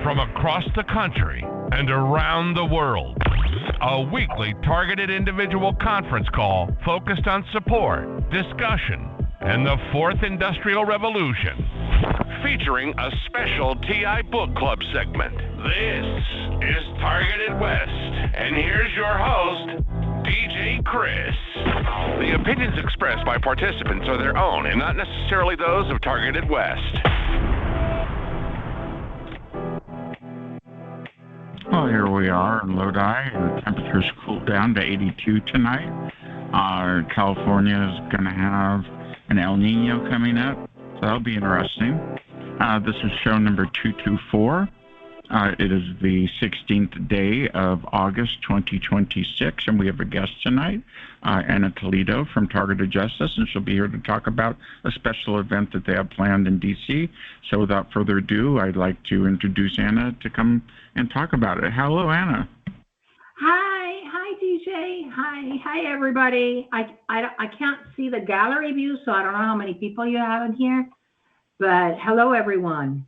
from across the country and around the world. A weekly targeted individual conference call focused on support, discussion, and the fourth industrial revolution. Featuring a special TI Book Club segment. This is Targeted West, and here's your host, DJ Chris. The opinions expressed by participants are their own and not necessarily those of Targeted West. Well, here we are in Lodi, and the temperature's cooled down to 82 tonight. California is going to have an El Nino coming up, so that'll be interesting. This is show number 224. It is the 16th day of August 2026, and we have a guest tonight, Anna Toledo from Targeted Justice, and she'll be here to talk about a special event that they have planned in D.C. So without further ado, I'd like to introduce Anna to come and talk about it. Hello, Anna. Hi, DJ. Hi, everybody. I can't see the gallery view, so I don't know how many people you have in here, but hello, everyone.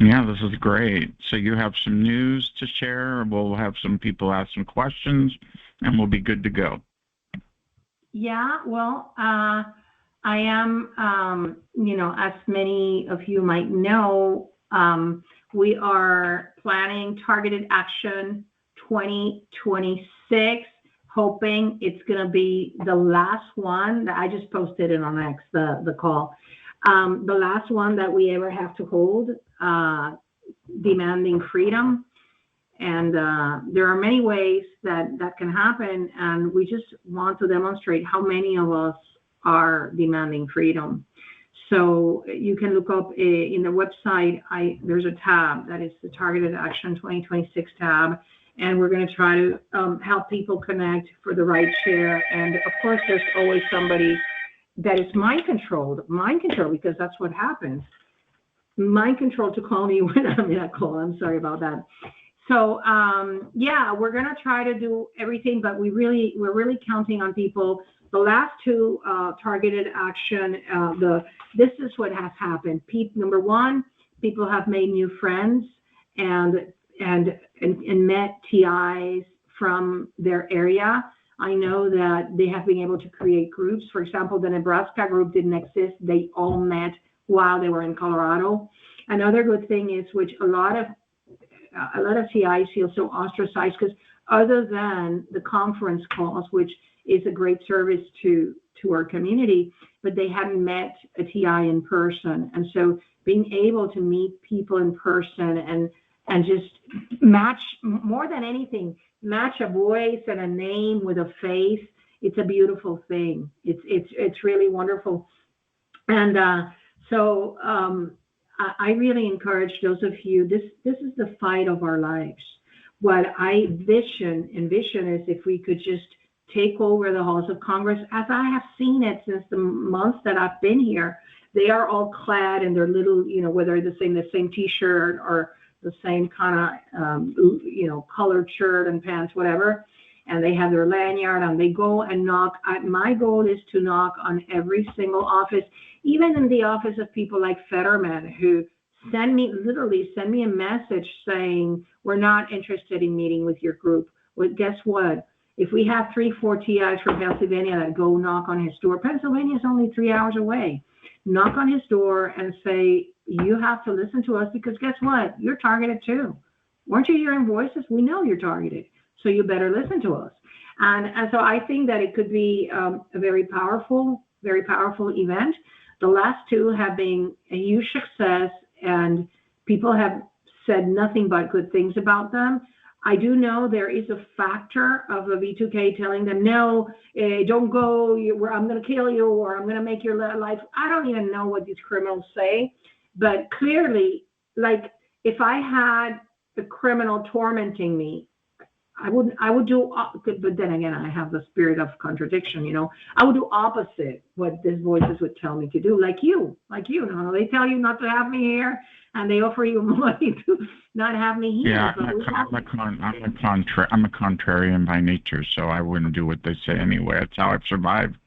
Yeah, this is great. So you have some news to share. We'll have some people ask some questions, and we'll be good to go. Yeah, well, I am, as many of you might know, we are planning Targeted Action 2026, hoping it's going to be the last one that I just posted it on X, the call. The last one that we ever have to hold, demanding freedom. And there are many ways that can happen. And we just want to demonstrate how many of us are demanding freedom. So you can look up in the website, there's a tab that is the Targeted Action 2026 tab. And we're going to try to help people connect for the right share. And of course, there's always somebody that is mind control, because that's what happens. Mind control to call me when I'm in a call. I'm sorry about that. So yeah, we're gonna try to do everything, but we're really counting on people. The last two Targeted Action, this is what has happened. Number one, people have made new friends and met TIs from their area. I know that they have been able to create groups. For example, the Nebraska group didn't exist. They all met while they were in Colorado. Another good thing is, which a lot of TIs feel so ostracized, because other than the conference calls, which is a great service to our community, but they hadn't met a TI in person. And so being able to meet people in person and just match, more than anything, match a voice and a name with a face, it's a beautiful thing. It's really wonderful. And so I really encourage those of you, this is the fight of our lives. What I envision is if we could just take over the halls of Congress, as I have seen it since the months that I've been here. They are all clad in their little, whether the same T-shirt or the same kind of, colored shirt and pants, whatever. And they have their lanyard and they go and knock. My goal is to knock on every single office, even in the office of people like Fetterman, who send me a message saying, we're not interested in meeting with your group. Well, guess what? If we have 3-4 TIs from Pennsylvania that go knock on his door, Pennsylvania is only 3 hours away. Knock on his door and say, you have to listen to us, because guess what? You're targeted too. Weren't you hearing voices? We know you're targeted, so you better listen to us. And so I think that it could be a very powerful event. The last two have been a huge success, and people have said nothing but good things about them. I do know there is a factor of a V2K telling them, no, don't go, I'm going to kill you, or I'm going to make your life. I don't even know what these criminals say, but clearly, like, if I had a criminal tormenting me, I would do, but then again, I have the spirit of contradiction, I would do opposite what these voices would tell me to do, like you, they tell you not to have me here, and they offer you money to not have me here. Yeah, I'm a contrarian by nature, so I wouldn't do what they say anyway. That's how I've survived.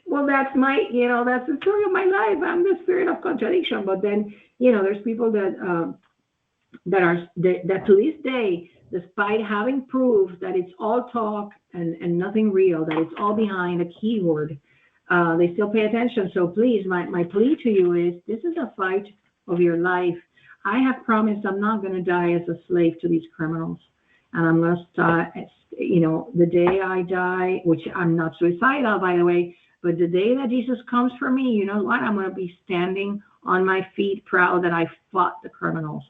Well, that's that's the story of my life. I'm the spirit of contradiction. But then, there's people that to this day, despite having proof that it's all talk and nothing real, that it's all behind a keyboard, they still pay attention. So please, my plea to you is, this is a fight of your life. I have promised I'm not going to die as a slave to these criminals. And I'm going to start, the day I die, which I'm not suicidal, by the way, but the day that Jesus comes for me, you know what? I'm going to be standing on my feet, proud that I fought the criminals.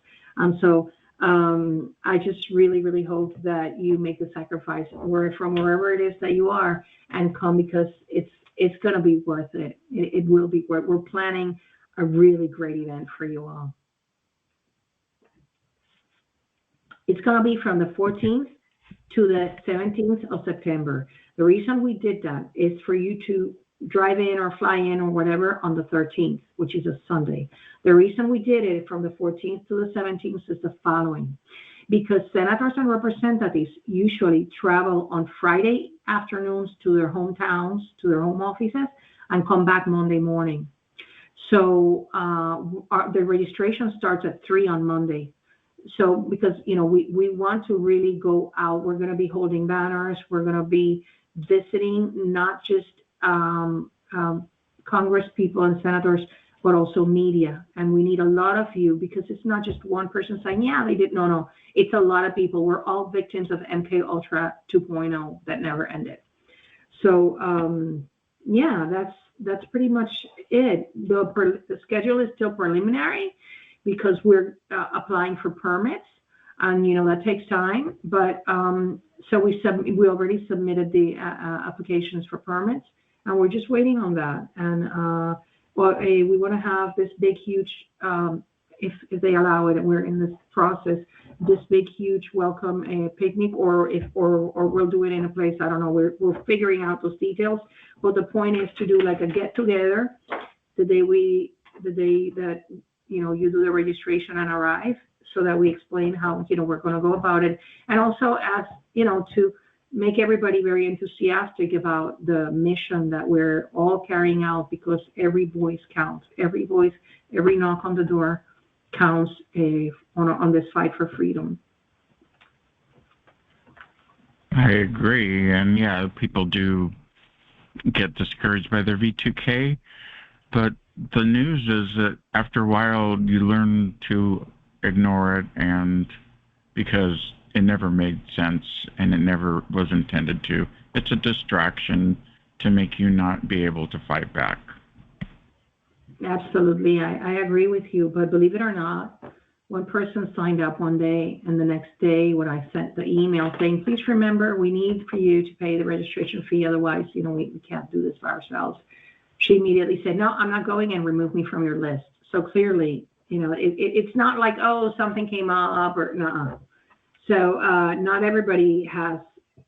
So I just really, really hope that you make the sacrifice from wherever it is that you are and come, because it's going to be worth it. It will be worth it. We're planning a really great event for you all. It's going to be from the 14th to the 17th of September. The reason we did that is for you to drive in or fly in or whatever on the 13th, which is a Sunday. The reason we did it from the 14th to the 17th is the following: because senators and representatives usually travel on Friday afternoons to their hometowns, to their home offices, and come back Monday morning. So the registration starts at 3 on Monday. So because, we want to really go out. We're going to be holding banners. We're going to be visiting not just Congress people and senators, but also media. And we need a lot of you, because it's not just one person saying, yeah, they did. No. It's a lot of people. We're all victims of MK Ultra 2.0 that never ended. So, that's pretty much it. The schedule is still preliminary, because we're applying for permits, and that takes time. But so we already submitted the applications for permits, and we're just waiting on that. And we want to have this big, huge, if they allow it, and we're in this process, this big, huge welcome picnic, or we'll do it in a place, I don't know. We're figuring out those details. But the point is to do like a get together the day that you do the registration and arrive, so that we explain how, we're going to go about it. And also to make everybody very enthusiastic about the mission that we're all carrying out, because every voice counts. Every voice, every knock on the door counts on this fight for freedom. I agree. And yeah, people do get discouraged by their V2K, but the news is that after a while you learn to ignore it, and because it never made sense and it never was intended to. It's a distraction to make you not be able to fight back. Absolutely. I agree with you. But believe it or not, one person signed up one day, and the next day when I sent the email saying, please remember, we need for you to pay the registration fee. Otherwise, we can't do this for ourselves. She immediately said, no, I'm not going, and remove me from your list. So clearly, it's not like, oh, something came up or no. So not everybody has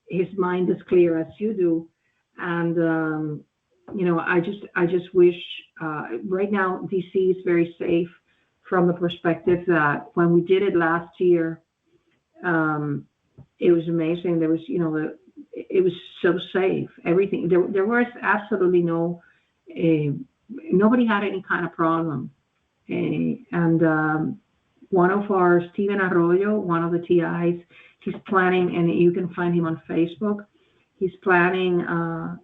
his mind as clear as you do. And, I just wish right now DC is very safe from the perspective that when we did it last year, it was amazing. There was, it was so safe. Everything, there was absolutely nobody had any kind of problem. And one of our, Stephen Arroyo, one of the TIs, he's planning, and you can find him on Facebook, he's planning a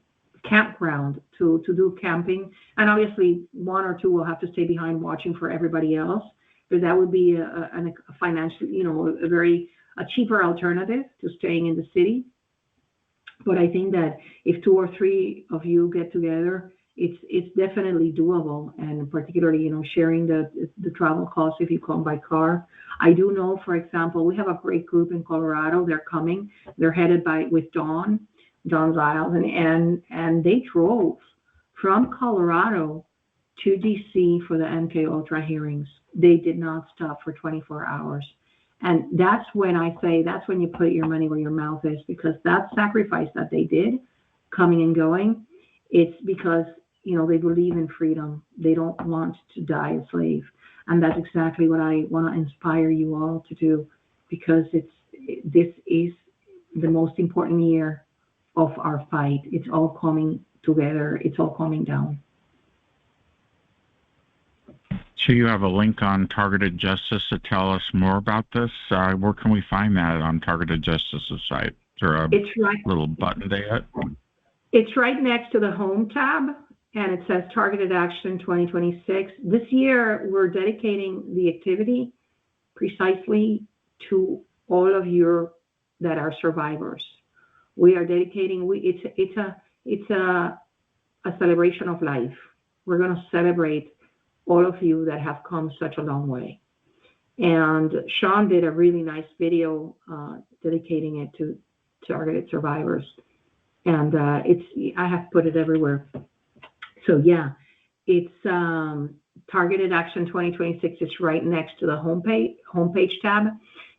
campground to do camping. And obviously one or two will have to stay behind watching for everybody else, but that would be a financial, a cheaper alternative to staying in the city. But I think that if 2 or 3 of you get together, it's definitely doable, and particularly, sharing the travel costs if you come by car. I do know, for example, we have a great group in Colorado. They're coming. They're headed with Dawn Giles, and they drove from Colorado to DC for the MK Ultra hearings. They did not stop for 24 hours. And that's when I say, that's when you put your money where your mouth is, because that sacrifice that they did, coming and going, it's because they believe in freedom. They don't want to die a slave. And that's exactly what I want to inspire you all to do, because this is the most important year of our fight. It's all coming together, it's all coming down. So you have a link on Targeted Justice to tell us more about this. Where can we find that on Targeted Justice's site? Is there a little button there? It's right next to the Home tab, and it says Targeted Action 2026. This year, we're dedicating the activity precisely to all of you that are survivors. We are dedicating. It's a celebration of life. We're going to celebrate all of you that have come such a long way. And Sean did a really nice video dedicating it to targeted survivors. And I have put it everywhere. So yeah, it's Targeted Action 2026 is right next to the homepage tab.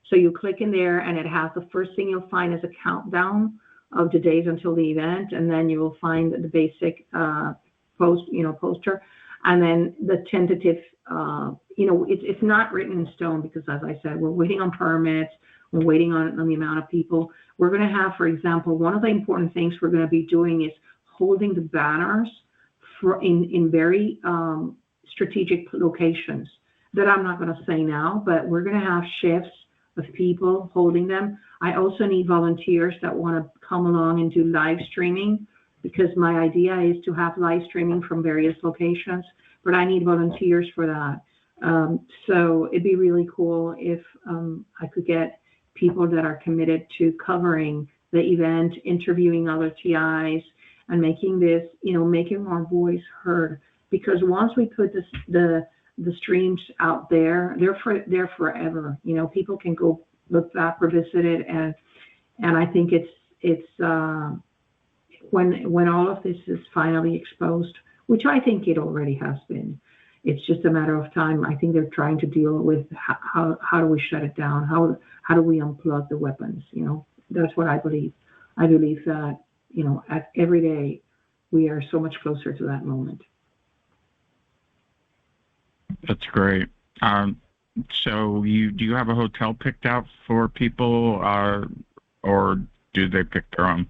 So you click in there, and it has the first thing you'll find is a countdown of the days until the event, and then you will find the basic poster, and then the tentative. It's not written in stone because, as I said, we're waiting on permits. We're waiting on the amount of people. We're going to have, for example, one of the important things we're going to be doing is holding the banners in very strategic locations that I'm not going to say now, but we're going to have shifts of people holding them. I also need volunteers that want to come along and do live streaming, because my idea is to have live streaming from various locations, but I need volunteers for that. So it'd be really cool if I could get people that are committed to covering the event, interviewing other TIs, and making this, making our voice heard. Because once we put the streams out there, they're forever. People can go look back, revisit it, and I think it's when all of this is finally exposed, which I think it already has been. It's just a matter of time. I think they're trying to deal with how do we shut it down? How do we unplug the weapons? That's what I believe. I believe that, every day we are so much closer to that moment. That's great. So do you have a hotel picked out for people, or do they pick their own?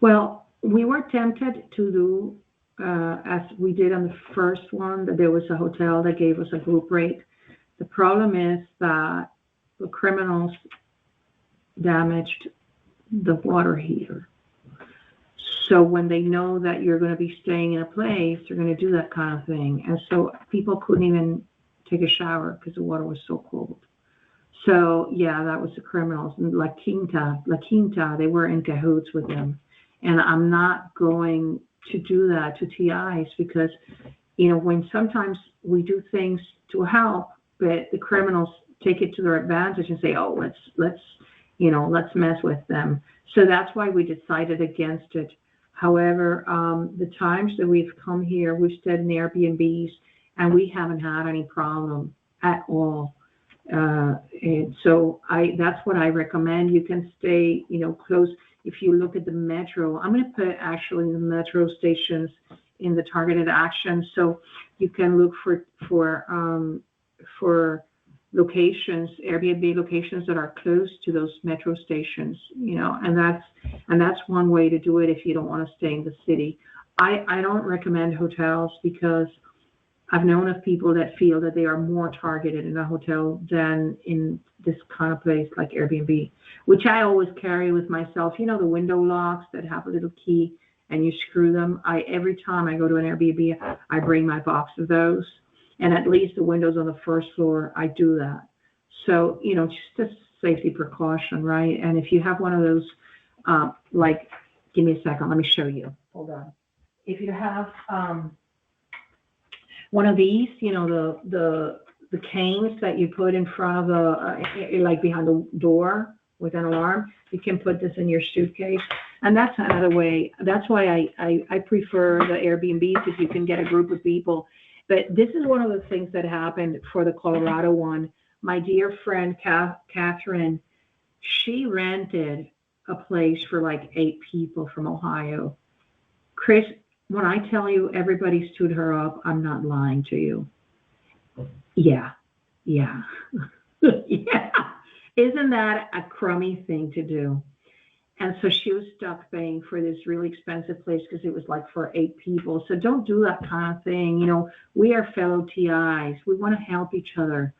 Well, we were tempted to do, as we did on the first one, that there was a hotel that gave us a group rate. The problem is that the criminals damaged the water heater. So when they know that you're going to be staying in a place, they're going to do that kind of thing. And so people couldn't even take a shower because the water was so cold. So yeah, that was the criminals. And La Quinta, they were in cahoots with them. And I'm not going to do that to TIs because, when sometimes we do things to help, but the criminals take it to their advantage and say, oh, let's mess with them. So that's why we decided against it. However, the times that we've come here, we've stayed in Airbnbs, and we haven't had any problem at all. And so that's what I recommend. You can stay, close. If you look at the metro, I'm going to put actually the metro stations in the targeted action, so you can look for locations, Airbnb locations that are close to those metro stations, and that's one way to do it if you don't want to stay in the city. I don't recommend hotels because I've known of people that feel that they are more targeted in a hotel than in this kind of place like Airbnb, which I always carry with myself. The window locks that have a little key and you screw them. Every time I go to an Airbnb, I bring my box of those. And at least the windows on the first floor, I do that. So, just a safety precaution, right? And if you have one of those, give me a second, let me show you. Hold on. If you have one of these, the canes that you put in front of behind the door with an alarm, you can put this in your suitcase. And that's another way. That's why I prefer the Airbnbs if you can get a group of people. But this is one of the things that happened for the Colorado one. My dear friend, Catherine, she rented a place for 8 people from Ohio. Chris, when I tell you everybody stood her up, I'm not lying to you. Yeah. Yeah. Isn't that a crummy thing to do? And so she was stuck paying for this really expensive place because it was like for 8 people. So don't do that kind of thing. We are fellow TIs. We want to help each other,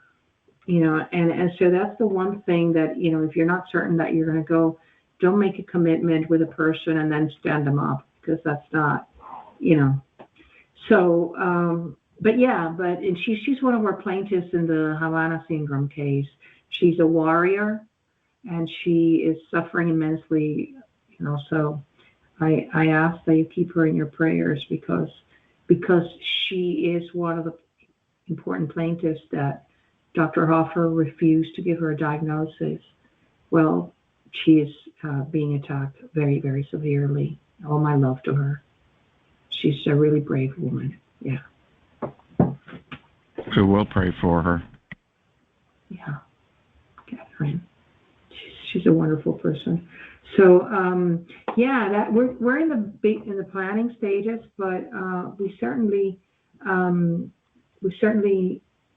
and so that's the one thing that, if you're not certain that you're going to go, don't make a commitment with a person and then stand them up, because that's not, So, and she's one of our plaintiffs in the Havana syndrome case. She's a warrior, and she is suffering immensely, so I ask that you keep her in your prayers, because she is one of the important plaintiffs that Dr. Hoffer refused to give her a diagnosis. Well, she is being attacked very, very severely. All my love to her. She's a really brave woman. Yeah. So we'll pray for her. Yeah, Catherine. She's a wonderful person. So that we're in the planning stages, but we certainly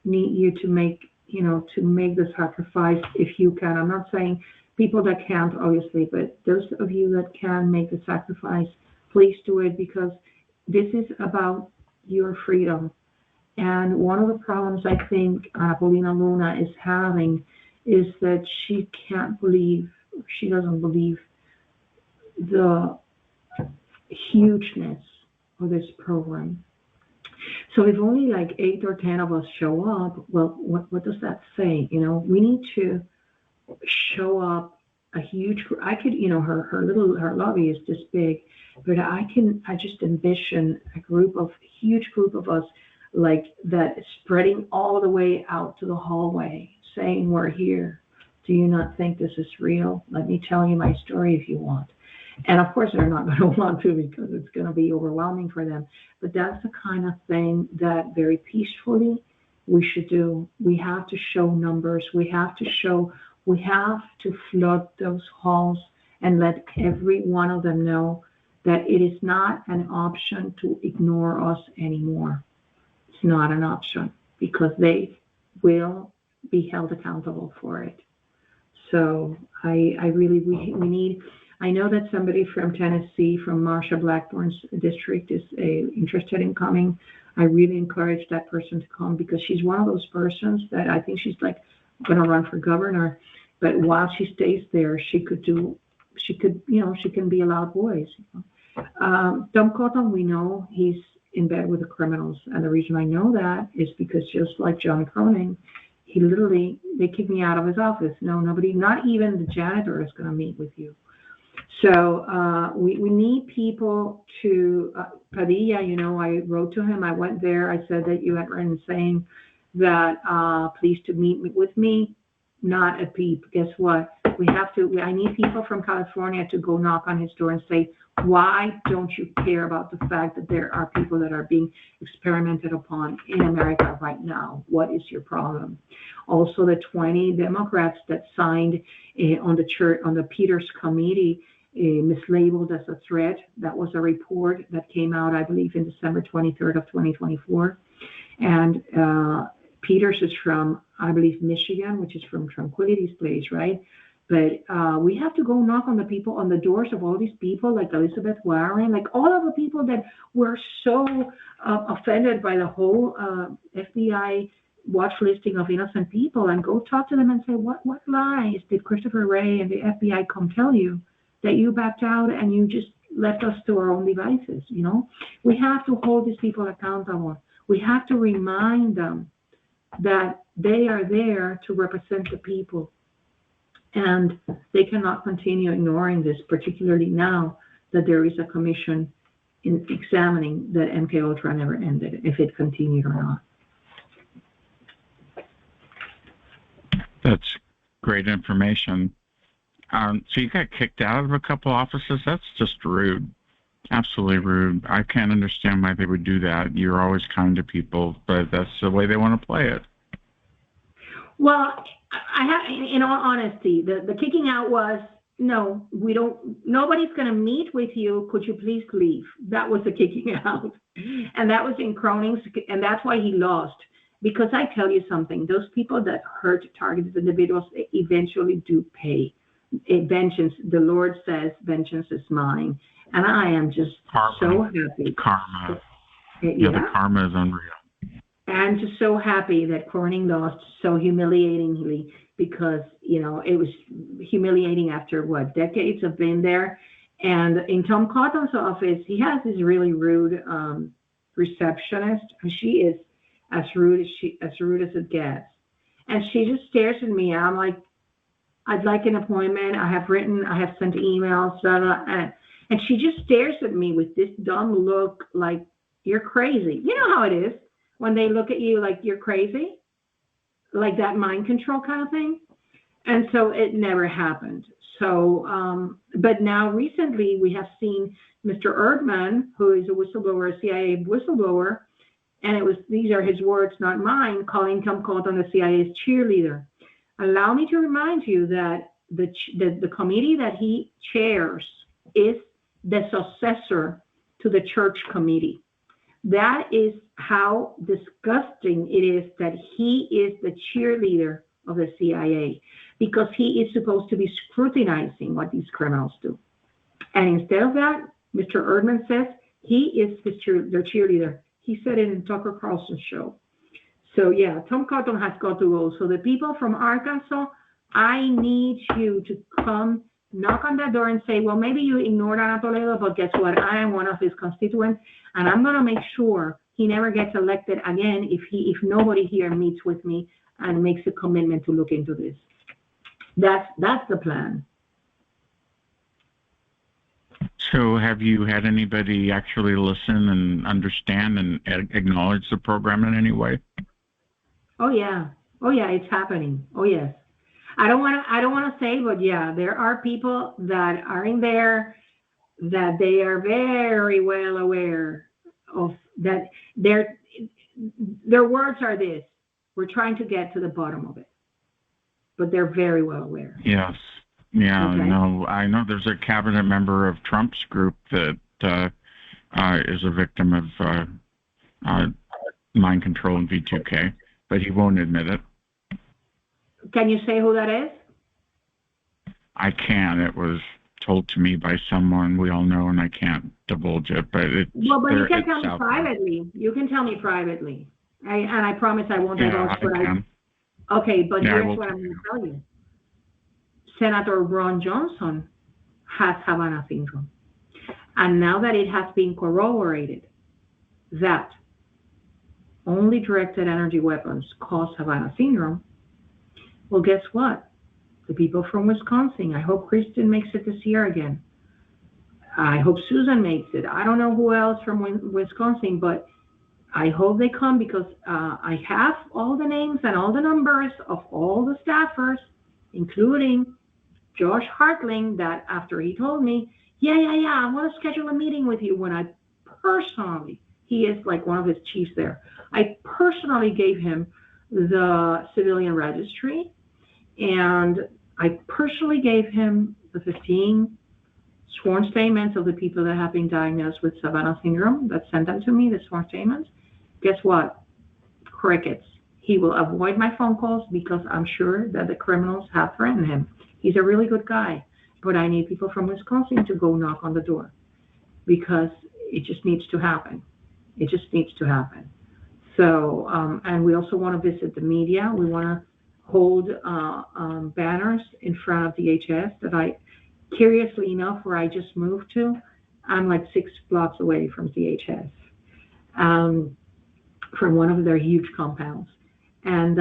need you to make the sacrifice if you can. I'm not saying people that can't, obviously, but those of you that can make the sacrifice, please do it, because this is about your freedom. And one of the problems I think Apolina Luna is having is that she doesn't believe the hugeness of this program. So if only like 8 or 10 of us show up, well, what does that say? We need to show up a huge group. I could, her lobby is this big, but I just envision a huge group of us, like that, spreading all the way out to the hallway, saying, we're here. Do you not think this is real? Let me tell you my story if you want. And of course, they're not going to want to, because it's going to be overwhelming for them. But that's the kind of thing that very peacefully we should do. We have to show numbers. We have to flood those halls and let every one of them know that it is not an option to ignore us anymore. It's not an option, because they will be held accountable for it. So we need. I know that somebody from Tennessee, from Marsha Blackburn's district, is interested in coming. I really encourage that person to come, because she's one of those persons that I think she's like going to run for governor. But while she stays there, she can be a loud voice. Tom Cotton, we know he's in bed with the criminals. And the reason I know that is because, just like John Cronin, they kicked me out of his office. No, nobody, not even the janitor, is going to meet with you. So we need people to, Padilla, I wrote to him. I went there. I said that you had written saying that please to meet with me, not a peep. Guess what? I need people from California to go knock on his door and say, why don't you care about the fact that there are people that are being experimented upon in America right now? What is your problem? Also, the 20 Democrats that signed on the Peters Committee, mislabeled as a threat. That was a report that came out, I believe, in December 23rd of 2024. And Peters is from, I believe, Michigan, which is from Tranquility's place, right? But we have to go knock on the doors of all these people, like Elizabeth Warren, like all of the people that were so offended by the whole FBI watch listing of innocent people, and go talk to them and say, what lies did Christopher Wray and the FBI come tell you, that you backed out and you just left us to our own devices? We have to hold these people accountable. We have to remind them that they are there to represent the people, and they cannot continue ignoring this, particularly now that there is a commission in examining that MKUltra never ended, if it continued or not. That's great information. So you got kicked out of a couple offices? That's just rude. Absolutely rude. I can't understand why they would do that. You're always kind to people, but that's the way they want to play it. Well, I have, in all honesty, the kicking out was, no, nobody's going to meet with you. Could you please leave? That was the kicking out. And that was in Cronin's, and that's why he lost. Because I tell you something, those people that hurt targeted individuals eventually do pay. vengeance, the Lord says, vengeance is mine. And I am just so happy. Karma. Yeah, the karma is unreal. I'm just so happy that Corning lost so humiliatingly, because, it was humiliating after decades of being there. And in Tom Cotton's office, he has this really rude receptionist, and she is as rude as it gets. And she just stares at me. I'm like, I'd like an appointment. I have sent emails, blah, blah, and she just stares at me with this dumb look, like, you're crazy. You know how it is when they look at you like you're crazy, like that mind control kind of thing. And so it never happened. So, but now recently we have seen Mr. Erdman, who is a whistleblower, a CIA whistleblower, and these are his words, not mine, calling Tom Cotton the CIA's cheerleader. Allow me to remind you that the committee that he chairs is the successor to the church committee. That is how disgusting it is that he is the cheerleader of the CIA, because he is supposed to be scrutinizing what these criminals do. And instead of that, Mr. Erdman says he is their cheerleader. He said it in Tucker Carlson's show. So yeah, Tom Cotton has got to go. So the people from Arkansas, I need you to come knock on that door and say, well, maybe you ignored Ana Toledo, but guess what? I am one of his constituents, and I'm going to make sure he never gets elected again if nobody here meets with me and makes a commitment to look into this. That's the plan. So have you had anybody actually listen and understand and acknowledge the program in any way? Oh yeah, it's happening. Oh yes. I don't want to say, but yeah, there are people that are in there that they are very well aware of that. Their words are this: we're trying to get to the bottom of it, but they're very well aware. Yes. Yeah. Okay. No, I know there's a cabinet member of Trump's group that is a victim of mind control and V2K, but he won't admit it. Can you say who that is? I can. It was told to me by someone we all know, and I can't divulge it. But you can tell me privately. You can tell me privately. I promise I won't divulge what I can. Okay, but here's what I'm going to tell you. Senator Ron Johnson has Havana syndrome. And now that it has been corroborated that only directed energy weapons cause Havana syndrome, well, guess what? The people from Wisconsin, I hope Kristen makes it this year again. I hope Susan makes it. I don't know who else from Wisconsin, but I hope they come, because I have all the names and all the numbers of all the staffers, including Josh Hartling, that after he told me, yeah, I want to schedule a meeting with you, when I personally, he is like one of his chiefs there, I personally gave him the civilian registry, and I personally gave him the 15 sworn statements of the people that have been diagnosed with Savannah syndrome, that sent them to me, the sworn statements. Guess what? Crickets. He will avoid my phone calls, because I'm sure that the criminals have threatened him. He's a really good guy, but I need people from Wisconsin to go knock on the door, because it just needs to happen. It just needs to happen. So, and we also want to visit the media. We want to hold banners in front of DHS that I, curiously enough, where I just moved to, I'm like 6 blocks away from DHS, from one of their huge compounds. And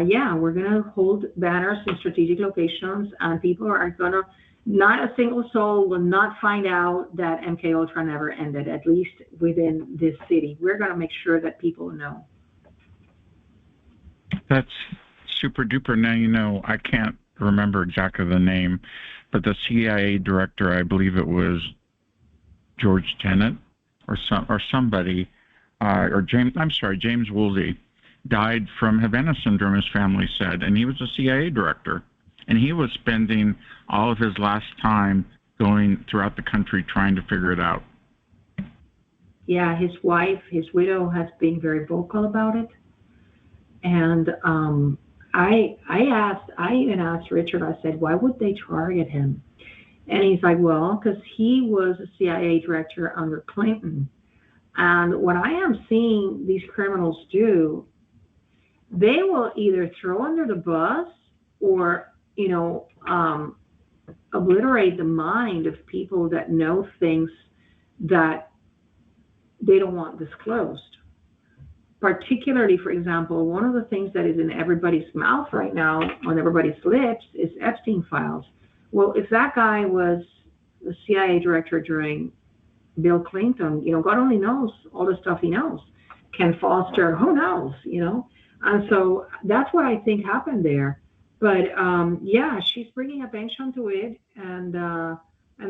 yeah, we're going to hold banners in strategic locations, and people are going to, not a single soul will not find out that MK Ultra never ended, at least within this city. We're going to make sure that people know. That's super duper. Now, I can't remember exactly the name, but the CIA director, I believe it was George Tenet or somebody, or James Woolsey, died from Havana syndrome, his family said, and he was a CIA director, and he was spending all of his last time going throughout the country trying to figure it out. Yeah, his widow has been very vocal about it, and I even asked Richard, I said, why would they target him? And he's like, well, because he was a CIA director under Clinton. And what I am seeing these criminals do, they will either throw under the bus or, obliterate the mind of people that know things that they don't want disclosed. Particularly, for example, one of the things that is in everybody's mouth right now, on everybody's lips, is Epstein files. Well, if that guy was the CIA director during Bill Clinton, God only knows all the stuff he knows. Ken Foster, who knows, And so that's what I think happened there. But yeah, she's bringing attention to it, and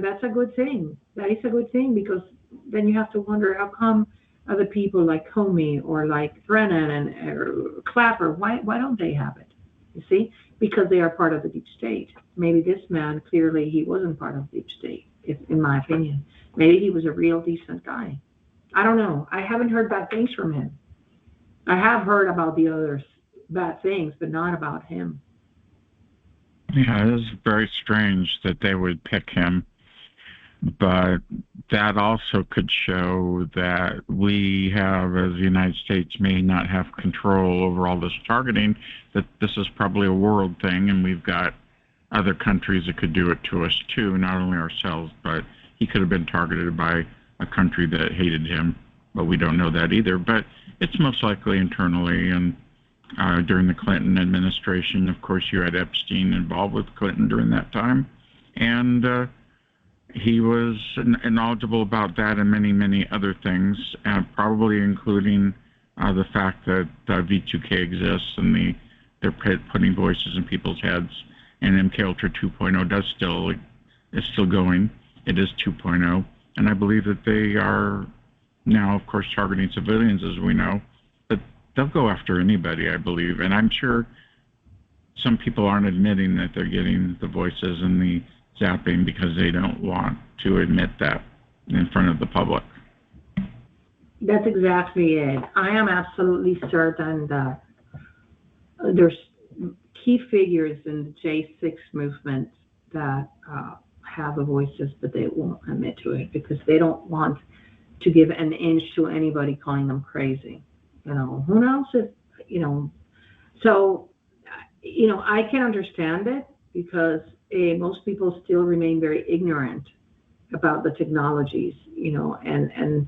that's a good thing. That is a good thing, because then you have to wonder, how come other people like Comey or like Brennan or Clapper, why don't they have it? You see, because they are part of the deep state. Maybe this man, clearly he wasn't part of the deep state, in my opinion. Maybe he was a real decent guy. I don't know. I haven't heard bad things from him. I have heard about the others bad things, but not about him. Yeah, it is very strange that they would pick him, but that also could show that we have, as the United States, may not have control over all this targeting, that this is probably a world thing, and we've got other countries that could do it to us too, not only ourselves, but he could have been targeted by a country that hated him, but we don't know that either. But it's most likely internally, and during the Clinton administration, of course, you had Epstein involved with Clinton during that time, and he was knowledgeable about that and many, many other things, probably including the fact that V2K exists and they're putting voices in people's heads, and MK Ultra 2.0 is still going. It is 2.0, and I believe that they are now, of course, targeting civilians, as we know. They'll go after anybody, I believe. And I'm sure some people aren't admitting that they're getting the voices and the zapping because they don't want to admit that in front of the public. That's exactly it. I am absolutely certain that there's key figures in the J6 movement that have the voices, but they won't admit to it because they don't want to give an inch to anybody calling them crazy. Who knows if, so, I can understand it because most people still remain very ignorant about the technologies, and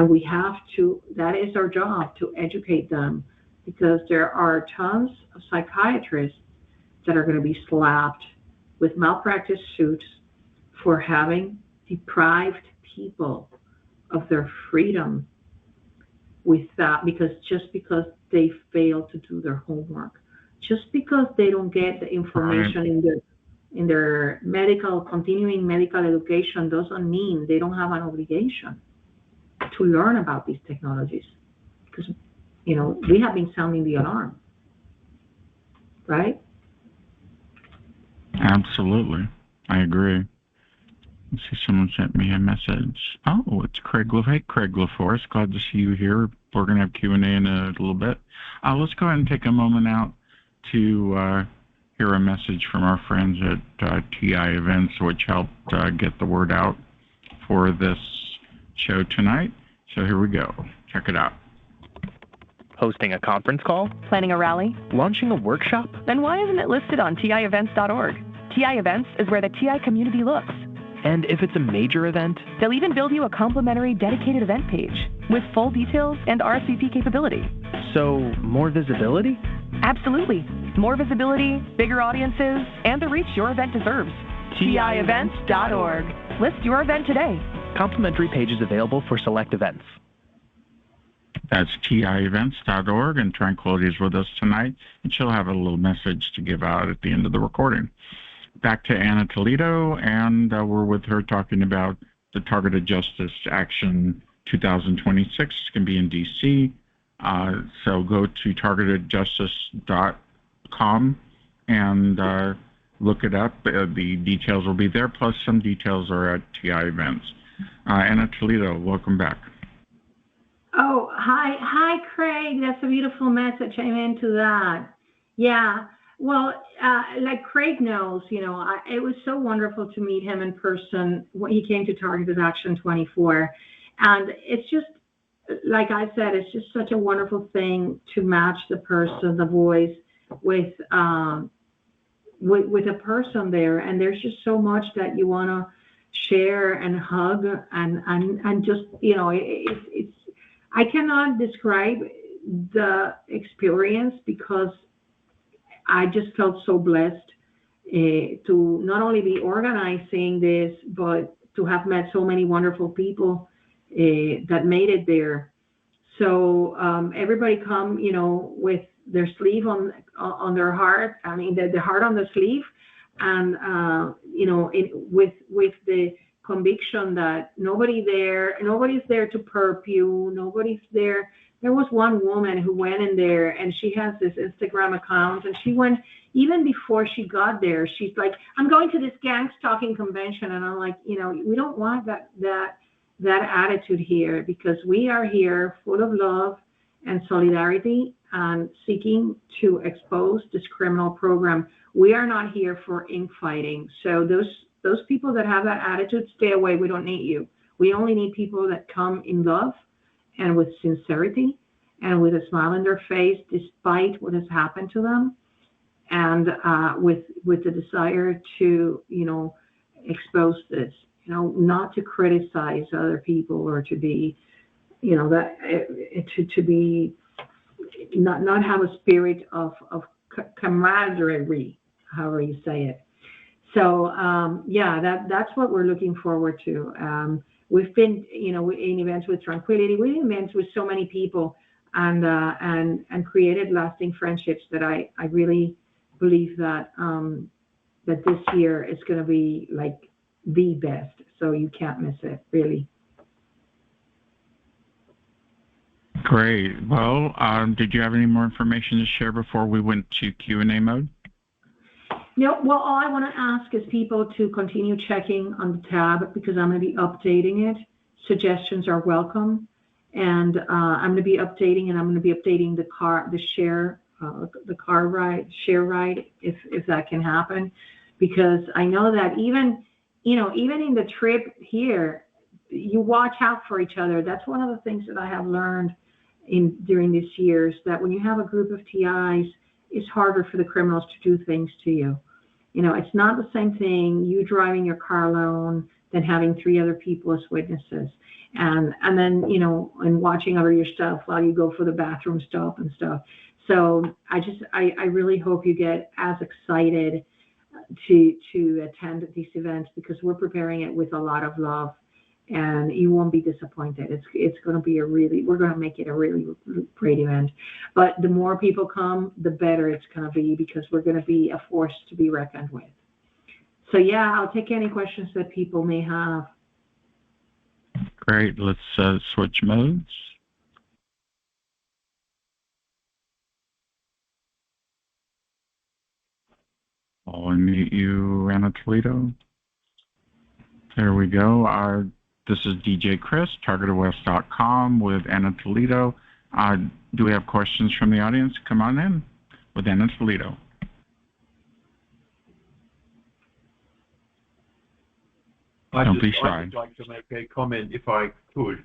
we have to, that is our job, to educate them, because there are tons of psychiatrists that are going to be slapped with malpractice suits for having deprived people of their freedom just because they fail to do their homework, just because they don't get the information in their continuing medical education, doesn't mean they don't have an obligation to learn about these technologies, because we have been sounding the alarm, right? Absolutely, I agree. Let's see, someone sent me a message. Oh, it's Craig LaForest. Glad to see you here. We're going to have Q&A in a little bit. Let's go ahead and take a moment out to hear a message from our friends at TI Events, which helped get the word out for this show tonight. So here we go. Check it out. Hosting a conference call? Planning a rally? Launching a workshop? Then why isn't it listed on TIEvents.org? TI Events is where the TI community looks. And if it's a major event? They'll even build you a complimentary dedicated event page with full details and RSVP capability. So, more visibility? Absolutely. More visibility, bigger audiences, and the reach your event deserves. TIEvents.org. List your event today. Complimentary pages available for select events. That's TIEvents.org, and Tranquility is with us tonight, and she'll have a little message to give out at the end of the recording. Back to Anna Toledo, and we're with her talking about the Targeted Justice Action 2026. It's going to be in D.C., so go to targetedjustice.com and look it up. The details will be there, plus some details are at TI Events. Anna Toledo, welcome back. Oh, hi, Craig. That's a beautiful message. I'm into that. Yeah. Well, like Craig knows, it was so wonderful to meet him in person when he came to Targeted Action 24. And it's just, like I said, it's just such a wonderful thing to match the person, the voice with a person there. And there's just so much that you want to share and hug and just, it's I cannot describe the experience because I just felt so blessed to not only be organizing this, but to have met so many wonderful people that made it there. So everybody come, with their sleeve on their heart. I mean, the heart on the sleeve, and with the conviction that nobody's there to perp you. Nobody's there. There was one woman who went in there and she has this Instagram account, and she went, even before she got there, she's like, I'm going to this gang stalking convention. And I'm like, we don't want that attitude here, because we are here full of love and solidarity and seeking to expose this criminal program. We are not here for infighting. So those people that have that attitude, stay away. We don't need you. We only need people that come in love and with sincerity and with a smile on their face, despite what has happened to them, and with the desire to, expose this, not to criticize other people or to be, to be, not have a spirit of camaraderie, however you say it. So, that's what we're looking forward to. We've been, in events with Tranquility, we've been events with so many people and created lasting friendships that I really believe that that this year is going to be like the best. So you can't miss it, really. Great. Well, did you have any more information to share before we went to Q&A mode? No, well, all I want to ask is people to continue checking on the tab, because I'm going to be updating it. Suggestions are welcome. And I'm going to be updating, and I'm going to be updating the share ride, if that can happen, because I know that even in the trip here, you watch out for each other. That's one of the things that I have learned during these years, that when you have a group of TIs, it's harder for the criminals to do things to you. It's not the same thing, you driving your car alone, than having 3 other people as witnesses. And then, and watching over your stuff while you go for the bathroom stop and stuff. So I really hope you get as excited to attend these events, because we're preparing it with a lot of love, and you won't be disappointed. It's going to be we're going to make it a really great event. But the more people come, the better it's going to be, because we're going to be a force to be reckoned with. So I'll take any questions that people may have. Great. Let's switch modes. I'll unmute you, Anna Toledo. There we go. This is DJ Chris, TargetedWest.com with Anna Toledo. Do we have questions from the audience? Come on in with Anna Toledo. Don't be shy. I'd like to make a comment, if I could,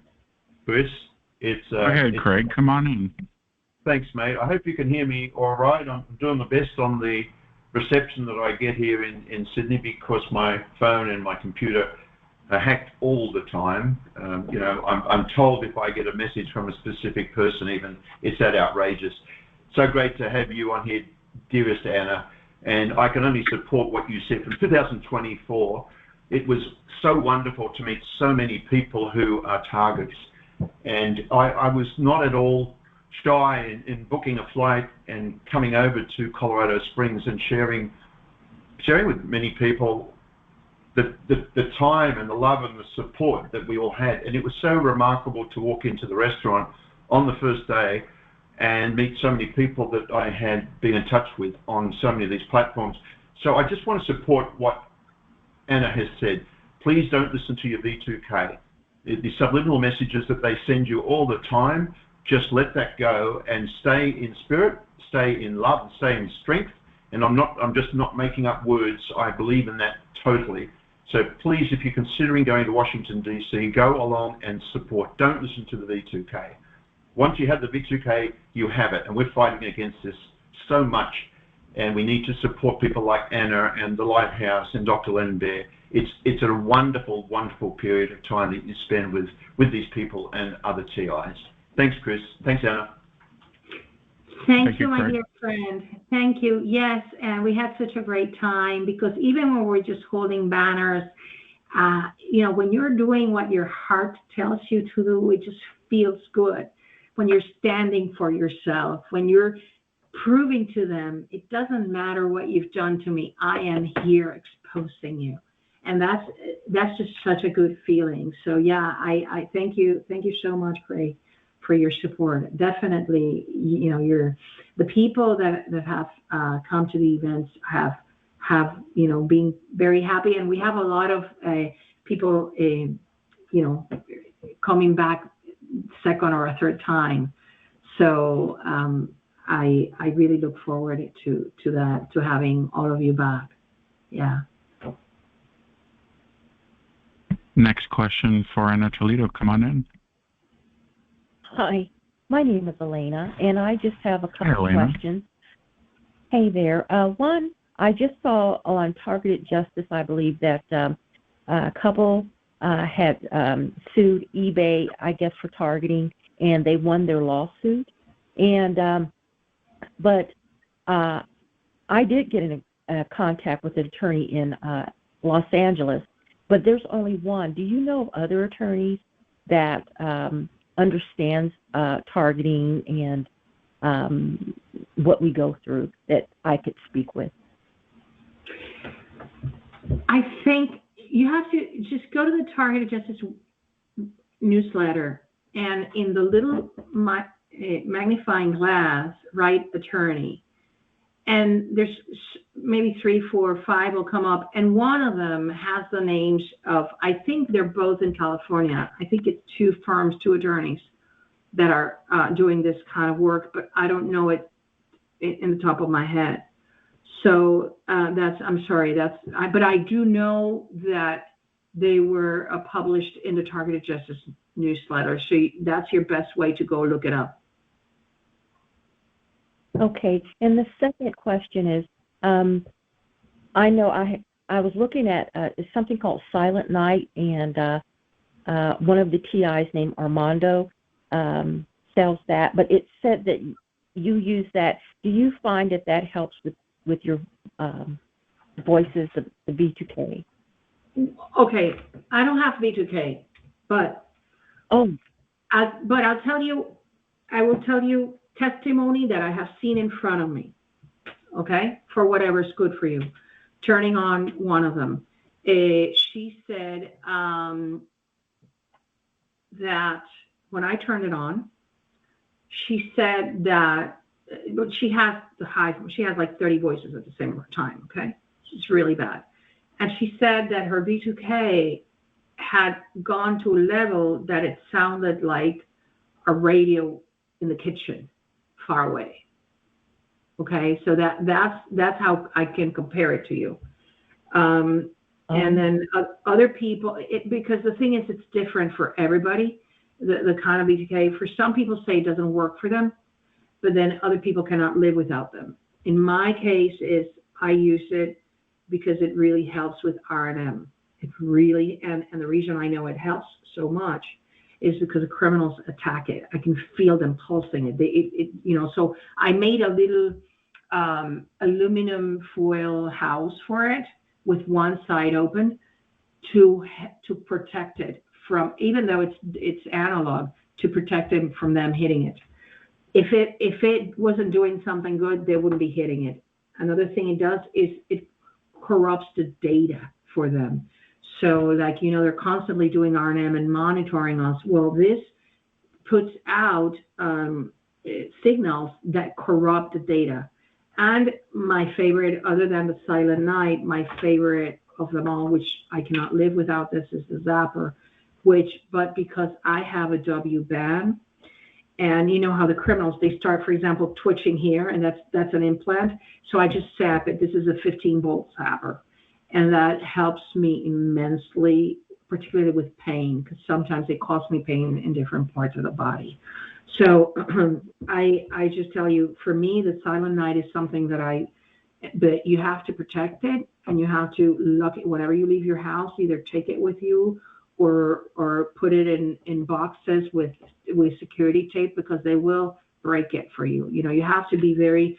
Chris. Go ahead, Craig. Come on in. Thanks, mate. I hope you can hear me all right. I'm doing the best on the reception that I get here in Sydney, because my phone and my computer are hacked all the time. I'm told if I get a message from a specific person, even, it's that outrageous. So great to have you on here, dearest Anna. And I can only support what you said. From 2024, it was so wonderful to meet so many people who are targets. And I was not at all shy in booking a flight and coming over to Colorado Springs and sharing with many people the time and the love and the support that we all had. And it was so remarkable to walk into the restaurant on the first day and meet so many people that I had been in touch with on so many of these platforms. So I just want to support what Anna has said. Please don't listen to your V2K. The subliminal messages that they send you all the time, just let that go and stay in spirit, stay in love, stay in strength, And I'm just not making up words. I believe in that totally. So please, if you're considering going to Washington, D.C., go along and support. Don't listen to the V2K. Once you have the V2K, you have it. And we're fighting against this so much. And we need to support people like Anna and the Lighthouse and Dr. Len Bear. It's a wonderful, wonderful period of time that you spend with these people and other TIs. Thanks, Chris. Thanks, Anna. Thank you, my dear friend. Thank you. Yes, and we had such a great time because even when we're just holding banners, when you're doing what your heart tells you to do, it just feels good. When you're standing for yourself, when you're proving to them, it doesn't matter what you've done to me, I am here exposing you. And that's just such a good feeling. So yeah, I thank you so much, Ray, for your support. Definitely, the people that have come to the events have been very happy, and we have a lot of people coming back second or a third time. So I really look forward to that, to having all of you back. Yeah. Next question for Anna Toledo. Come on in. Hi, my name is Elena, and I just have a couple of questions. Hey there. One, I just saw on Targeted Justice, I believe, that a couple had sued eBay, I guess, for targeting, and they won their lawsuit. And but I did get in a contact with an attorney in Los Angeles, but there's only one. Do you know of other attorneys that understands targeting and what we go through that I could speak with? I think you have to just go to the Targeted Justice newsletter, and in the little magnifying glass, write attorney. And there's maybe 3, 4, 5 will come up, and one of them has the names of, I think they're both in California. I think it's 2 firms, 2 attorneys that are doing this kind of work, but I don't know it in the top of my head. So I'm sorry, but I do know that they were published in the Targeted Justice newsletter. So that's your best way to go look it up. Okay, and the second question is, I know I was looking at something called Silent Night, and one of the TIs named Armando sells that, but it said that you use that. Do you find that helps with your voices, the V2K? Okay, I don't have V2K, but I'll tell you, I will tell you testimony that I have seen in front of me, okay, for whatever's good for you. Turning on one of them. She said that when I turned it on, she said that she has like 30 voices at the same time, okay? It's really bad. And she said that her V2K had gone to a level that it sounded like a radio in the kitchen far away. Okay, so that's how I can compare it to you. And then other people, because the thing is, it's different for everybody. The kind of V2K, for some people say it doesn't work for them, but then other people cannot live without them. In my case, I use it because it really helps with R&M. It really, and the reason I know it helps so much is because the criminals attack it. I can feel them pulsing it. So I made a little aluminum foil house for it with one side open to protect it from, even though it's analog, to protect them from them hitting it. If it wasn't doing something good, they wouldn't be hitting it. Another thing it does is it corrupts the data for them. So they're constantly doing R&M and monitoring us. Well, this puts out signals that corrupt the data. And my favorite, other than the Silent Night, my favorite of them all, which I cannot live without this, is the Zapper, but because I have a W ban, And you know how the criminals, they start, for example, twitching here, and that's an implant. So I just zap it. This is a 15-volt zapper. And that helps me immensely, particularly with pain, because sometimes it causes me pain in different parts of the body. So I just tell you, for me, the silent night is something but you have to protect it, and you have to look at whenever you leave your house, either take it with you or put it in boxes with security tape, because they will break it for you. You know, you have to be very,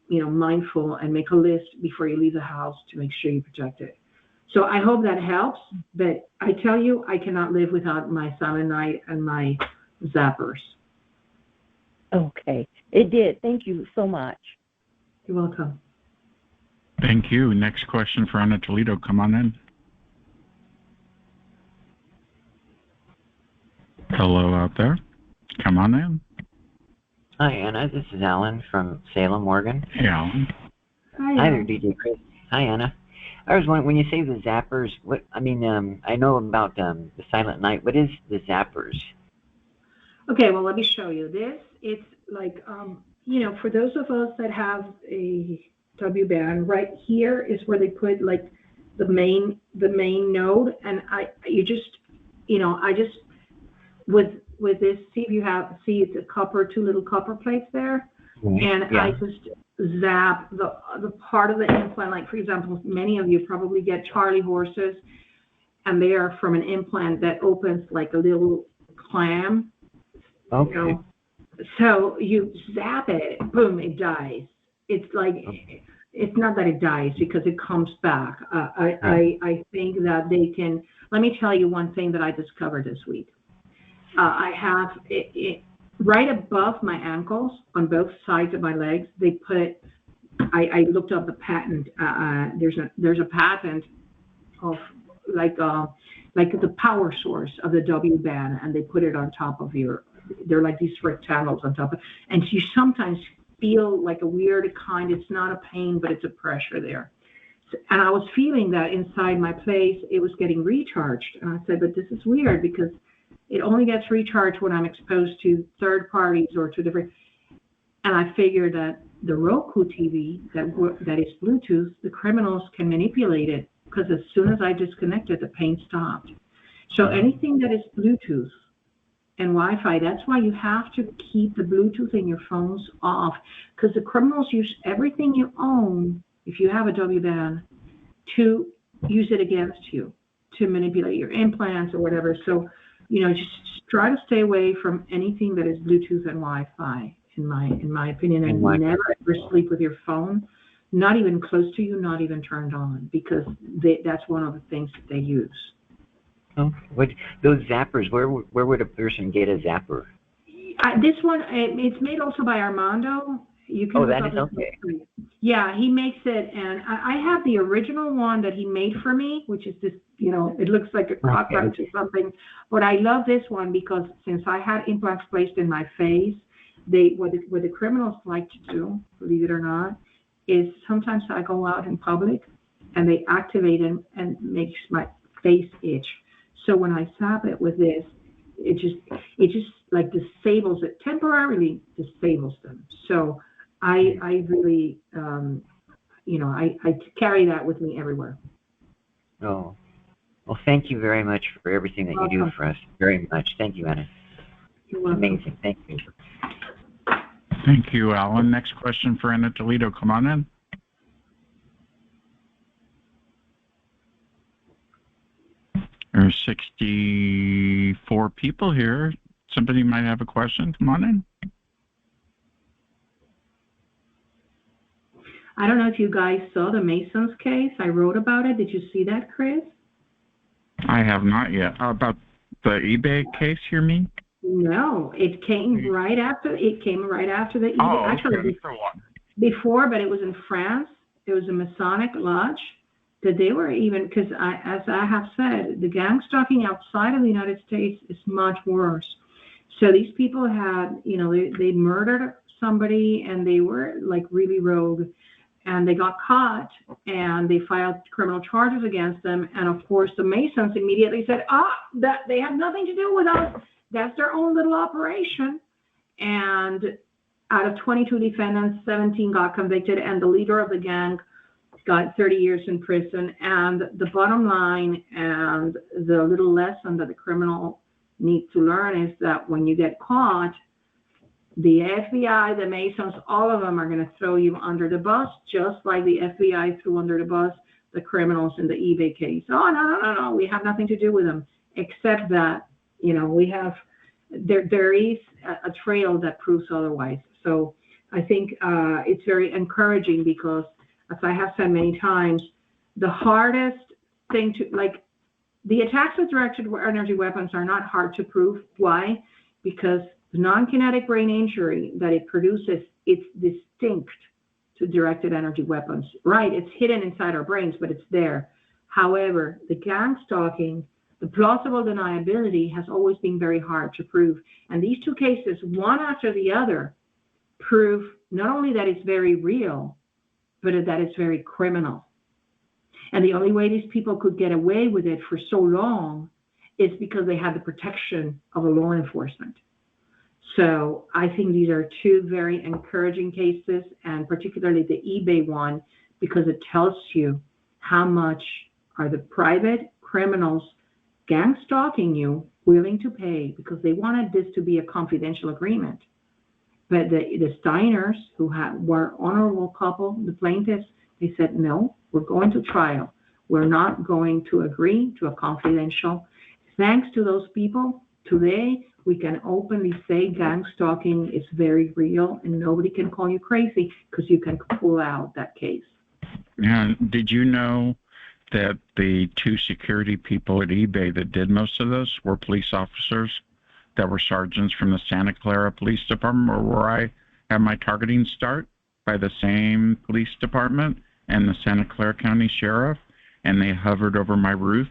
mindful and make a list before you leave the house to make sure you protect it. So I hope that helps, but I tell you, I cannot live without my silent night and my zappers. Okay, it did. Thank you so much. You're welcome. Thank you. Next question for Anna Toledo. Come on in. Hello out there. Come on in. Hi, Anna. This is Alan from Salem, Oregon. Hey, Alan. Hi there, DJ Chris. Hi, Anna. I was wondering, when you say the zappers, I know about the silent night. What is the zappers? Okay, well, let me show you this. It's like, for those of us that have a W band, right here is where they put like the main node, and I just with this, see it's a copper, two little copper plates there, and yeah. I just zap the part of the implant. Like, for example, many of you probably get Charlie horses, and they are from an implant that opens like a little clam. Okay. So you zap it, boom, it dies. It's like, it's not that it dies because it comes back. I think that they can. Let me tell you one thing that I discovered this week. I have it right above my ankles on both sides of my legs. They put. I looked up the patent. There's a patent of like the power source of the W band, and they put it on top of your. They're like these rectangles on top of, and you sometimes feel like a weird kind. It's not a pain, but it's a pressure there. And I was feeling that inside my place, it was getting recharged. And I said, but this is weird because it only gets recharged when I'm exposed to third parties or to different. And I figured that the Roku TV that is Bluetooth, the criminals can manipulate it, because as soon as I disconnected, the pain stopped. So anything that is Bluetooth and Wi-Fi, that's why you have to keep the Bluetooth in your phones off, because the criminals use everything you own, if you have a W band, to use it against you, to manipulate your implants or whatever. So, just try to stay away from anything that is Bluetooth and Wi-Fi, in my opinion, and never ever sleep with your phone, not even close to you, not even turned on, because that's one of the things that they use. Oh, those zappers? Where would a person get a zapper? This one, it's made also by Armando. You can. Oh, that is okay. Yeah, he makes it, and I have the original one that he made for me, which is this. It looks like a cockroach or something. But I love this one because since I had implants placed in my face, what the criminals like to do, believe it or not, is sometimes I go out in public, and they activate it and makes my face itch. So when I zap it with this, it just like disables it, temporarily disables them. So I really, I carry that with me everywhere. Oh, well, thank you very much for everything that you do for us. Very much. Thank you, Anna. You're welcome. Amazing. Thank you. Thank you, Alan. Next question for Anna Toledo. Come on in. There's 64 people here. Somebody might have a question. Come on in. I don't know if you guys saw the Masons case. I wrote about it. Did you see that, Chris? I have not yet. About the eBay case, you mean? No, it came right after the eBay. Oh, actually, before, but it was in France. It was a Masonic lodge. That they were even, because as I have said, the gang stalking outside of the United States is much worse. So these people had, they murdered somebody, and they were like really rogue, and they got caught, and they filed criminal charges against them. And of course, the Masons immediately said, that they have nothing to do with us. That's their own little operation. And out of 22 defendants, 17 got convicted, and the leader of the gang got 30 years in prison. And the bottom line and the little lesson that the criminal needs to learn is that when you get caught, the FBI, the Masons, all of them are going to throw you under the bus, just like the FBI threw under the bus the criminals in the eBay case. Oh, no, we have nothing to do with them, except that, we have, there is a trail that proves otherwise. So I think it's very encouraging because, as I have said many times, the hardest thing the attacks with directed energy weapons are not hard to prove. Why? Because the non-kinetic brain injury that it produces, it's distinct to directed energy weapons. Right, it's hidden inside our brains, but it's there. However, the gang stalking, the plausible deniability has always been very hard to prove. And these two cases, one after the other, prove not only that it's very real, but that it's very criminal. And the only way these people could get away with it for so long is because they had the protection of a law enforcement. So I think these are two very encouraging cases, and particularly the eBay one, because it tells you how much are the private criminals gang stalking you willing to pay, because they wanted this to be a confidential agreement. But the Steiners, who were honorable couple, the plaintiffs, they said, no, we're going to trial. We're not going to agree to a confidential. Thanks to those people, today we can openly say gang stalking is very real, and nobody can call you crazy because you can pull out that case. Yeah. Did you know that the two security people at eBay that did most of this were police officers that were sergeants from the Santa Clara Police Department, or where I had my targeting start, by the same police department and the Santa Clara County Sheriff, and they hovered over my roof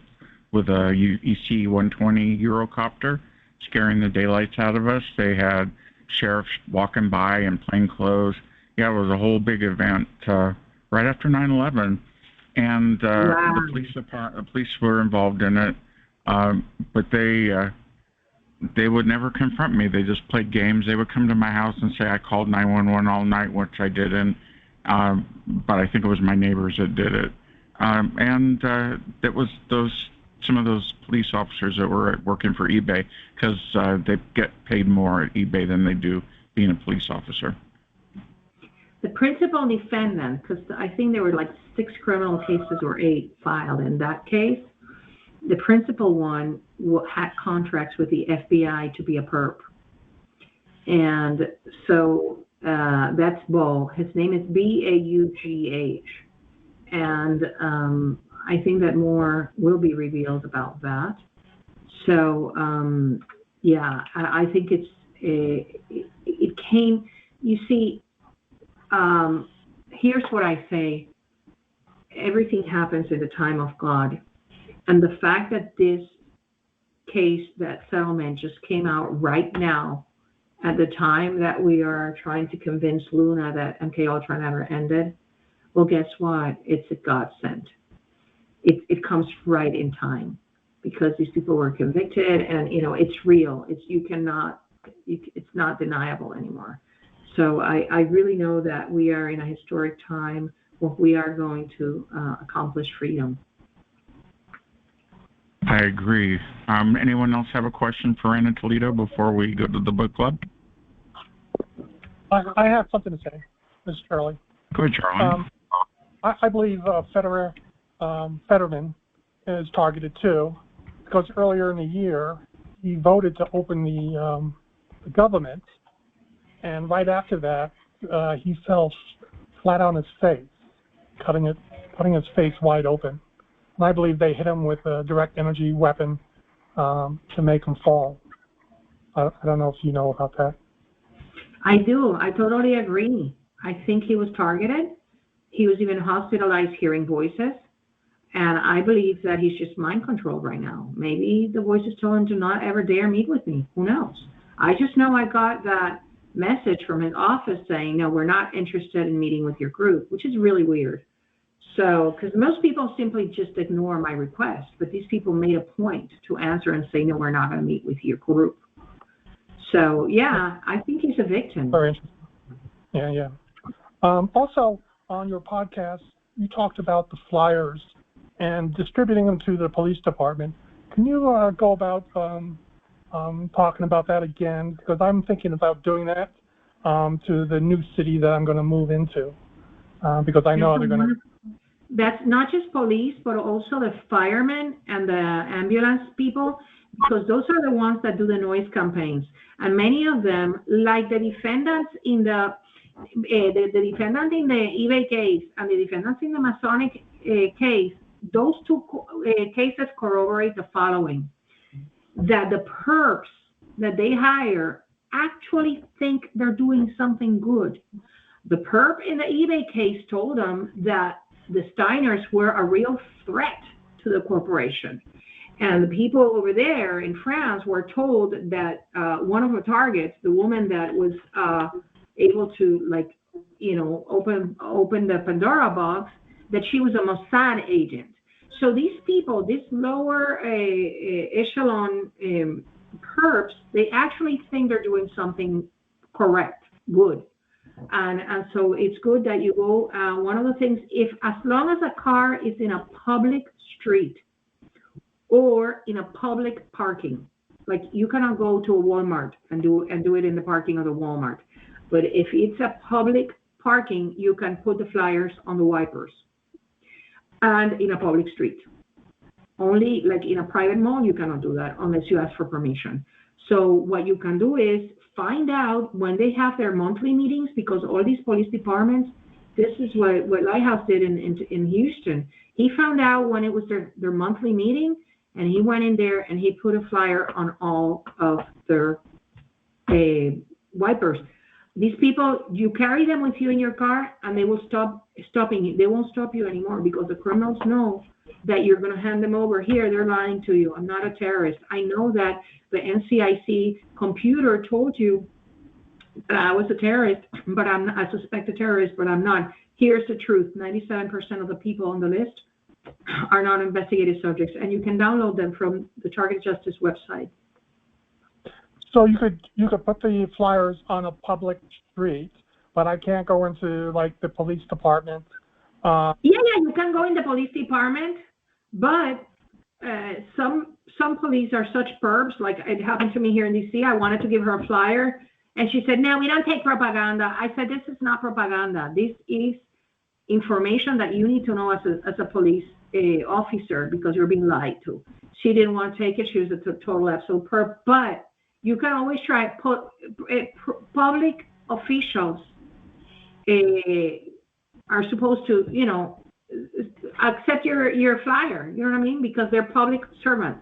with a EC-120 Eurocopter, scaring the daylights out of us. They had sheriffs walking by in plain clothes. Yeah, it was a whole big event right after 9/11, and wow. the police were involved in it, but they would never confront me. They just played games. They would come to my house and say I called 911 all night, which I didn't, but I think it was my neighbors that did it. And that was some of those police officers that were working for eBay, because they get paid more at eBay than they do being a police officer. The principal defendant, because I think there were like 6 criminal cases or 8 filed in that case, the principal one had contracts with the FBI to be a perp. And so that's Bo. His name is Baugh. And I think that more will be revealed about that. So, I think it came, you see, here's what I say. Everything happens in the time of God. And the fact that this case, that settlement just came out right now, at the time that we are trying to convince Luna that MK Ultra never ended, well, guess what? It's a godsend. It comes right in time, because these people were convicted, and it's real. It's not deniable anymore. So I really know that we are in a historic time where we are going to accomplish freedom. I agree. Anyone else have a question for Anna Toledo before we go to the book club? I have something to say, Ms. Charlie. Go ahead, Charlie. I believe Fetterman is targeted too, because earlier in the year he voted to open the government, and right after that he fell flat on his face, cutting his face wide open. And I believe they hit him with a direct energy weapon to make him fall. I don't know if you know about that. I do. I totally agree. I think he was targeted. He was even hospitalized hearing voices. And I believe that he's just mind controlled right now. Maybe the voices told him to not ever dare meet with me. Who knows? I just know I got that message from his office saying, no, we're not interested in meeting with your group, which is really weird. So, because most people simply just ignore my request, but these people made a point to answer and say, no, we're not going to meet with your group. So yeah, I think he's a victim. Very interesting. Yeah. Also, on your podcast, you talked about the flyers and distributing them to the police department. Can you go about talking about that again? Because I'm thinking about doing that to the new city that I'm going to move into. Because I know they're going to... That's not just police, but also the firemen and the ambulance people, because those are the ones that do the noise campaigns. And many of them, like the defendants in the defendant in the eBay case and the defendants in the Masonic case, those two cases corroborate the following: that the perps that they hire actually think they're doing something good. The perp in the eBay case told them that the Steiners were a real threat to the corporation. And the people over there in France were told that one of the targets, the woman that was able to, open the Pandora box, that she was a Mossad agent. So these people, this lower echelon perps, they actually think they're doing something correct, good. And so it's good that you go. One of the things, as long as a car is in a public street or in a public parking, like you cannot go to a Walmart and do it in the parking of the Walmart. But if it's a public parking, you can put the flyers on the wipers. And in a public street. Only like in a private mall, you cannot do that unless you ask for permission. So what you can do is find out when they have their monthly meetings, because all these police departments, this is what Lighthouse did in Houston. He found out when it was their monthly meeting, and he went in there and he put a flyer on all of their wipers. These people, you carry them with you in your car, and they will stopping you. They won't stop you anymore because the criminals know that you're going to hand them over. Here, they're lying to you. I'm not a terrorist. I know that the NCIC computer told you that I was a terrorist, but I suspect a terrorist, but I'm not. Here's the truth. 97% of the people on the list are not investigative subjects, and you can download them from the Target Justice website. So you could put the flyers on a public street, but I can't go into like the police department. Yeah, you can go in the police department, but some police are such perps. Like it happened to me here in DC. I wanted to give her a flyer, and she said, "No, we don't take propaganda." I said, "This is not propaganda. This is information that you need to know as a police officer because you're being lied to." She didn't want to take it. She was a total absolute perp, but you can always try. Public officials are supposed to, accept your flyer. You know what I mean? Because they're public servants.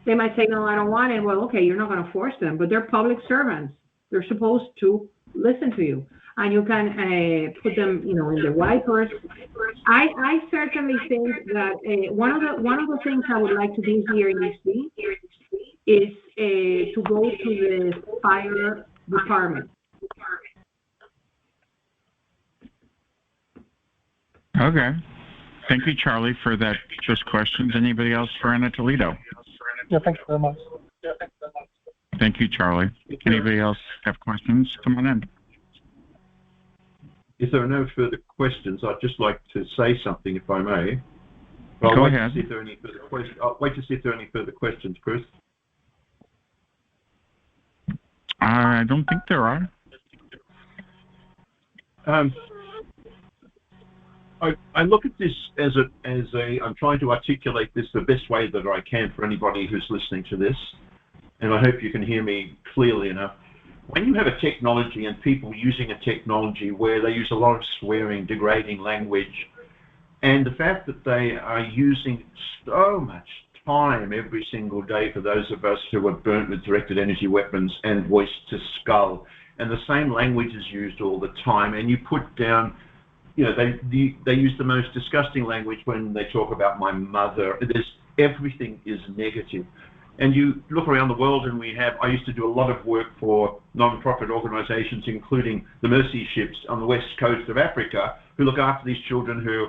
They might say, "No, I don't want it." Well, okay, you're not going to force them, but they're public servants. They're supposed to listen to you, and you can put them, in the wipers. I certainly think that one of the things I would like to do here in DC is to go to the fire department. Okay. Thank you, Charlie, for that. Just questions. Anybody else for Anna Toledo? Yeah, thank you very much. Thank you, Charlie. Anybody else have questions? Come on in. If there are no further questions, I'd just like to say something, if I may. Go ahead. I'll wait to see if there are any further questions, Chris. I don't think there are. I look at this as I'm trying to articulate this the best way that I can for anybody who's listening to this, and I hope you can hear me clearly enough. When you have a technology and people using a technology where they use a lot of swearing, degrading language, and the fact that they are using so much time every single day for those of us who are burnt with directed energy weapons and voice to skull, and the same language is used all the time, and you put down, they use the most disgusting language when they talk about my mother. Everything is negative. And you look around the world, and I used to do a lot of work for non-profit organizations, including the Mercy Ships on the west coast of Africa, who look after these children who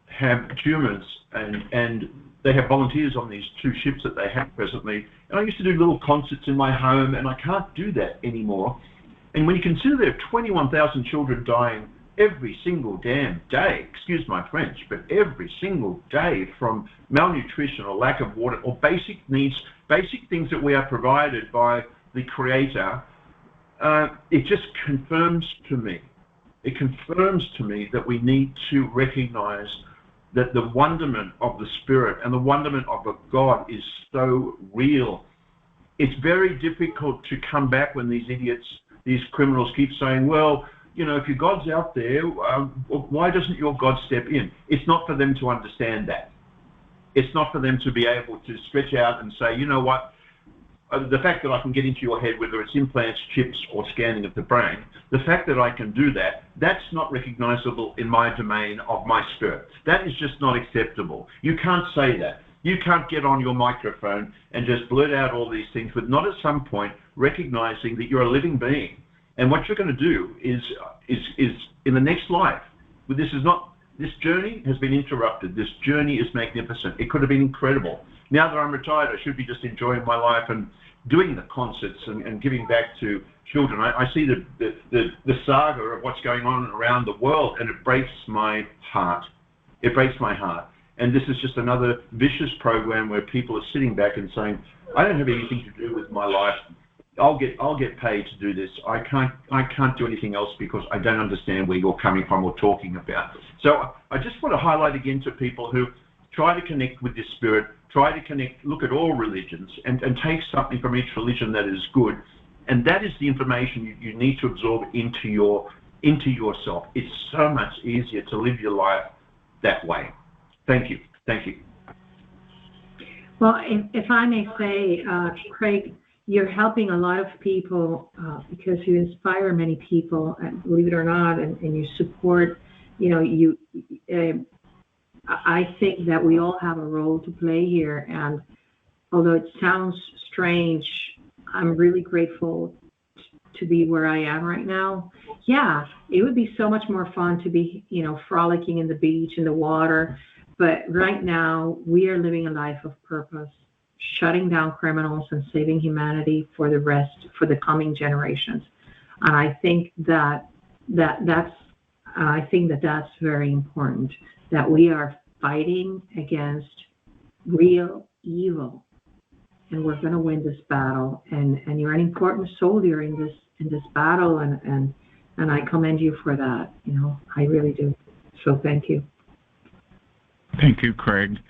have tumors, and they have volunteers on these 2 ships that they have presently. And I used to do little concerts in my home, and I can't do that anymore. And when you consider there are 21,000 children dying every single damn day, excuse my French, but every single day from malnutrition or lack of water or basic needs, basic things that we are provided by the Creator, it just confirms to me, that we need to recognize that the wonderment of the Spirit and the wonderment of a God is so real. It's very difficult to come back when these idiots, these criminals keep saying, well, you know, if your God's out there, why doesn't your God step in? It's not for them to understand that. It's not for them to be able to stretch out and say, you know what, the fact that I can get into your head, whether it's implants, chips, or scanning of the brain, the fact that I can do that, that's not recognizable in my domain of my spirit. That is just not acceptable. You can't say that. You can't get on your microphone and just blurt out all these things, but not at some point recognizing that you're a living being. And what you're going to do is in the next life, this journey has been interrupted. This journey is magnificent. It could have been incredible. Now that I'm retired, I should be just enjoying my life and doing the concerts and giving back to children. I see the saga of what's going on around the world, and it breaks my heart. It breaks my heart. And this is just another vicious program where people are sitting back and saying, I don't have anything to do with my life. I'll get paid to do this. I can't do anything else because I don't understand where you're coming from or talking about. So I just want to highlight again to people who try to connect with this Spirit, try to connect, look at all religions and take something from each religion that is good. And that is the information you need to absorb into yourself. It's so much easier to live your life that way. Thank you. Thank you. Well, if I may say, Craig, you're helping a lot of people because you inspire many people, and believe it or not, and you support, I think that we all have a role to play here. And although it sounds strange, I'm really grateful to be where I am right now. Yeah, it would be so much more fun to be, frolicking in the beach, in the water. But right now, we are living a life of purpose, shutting down criminals and saving humanity for the coming generations. And I think that's very important, that we are fighting against real evil, and we're going to win this battle. And you're an important soldier in this battle, and I commend you for that. I really do. So thank you. Thank you, Craig.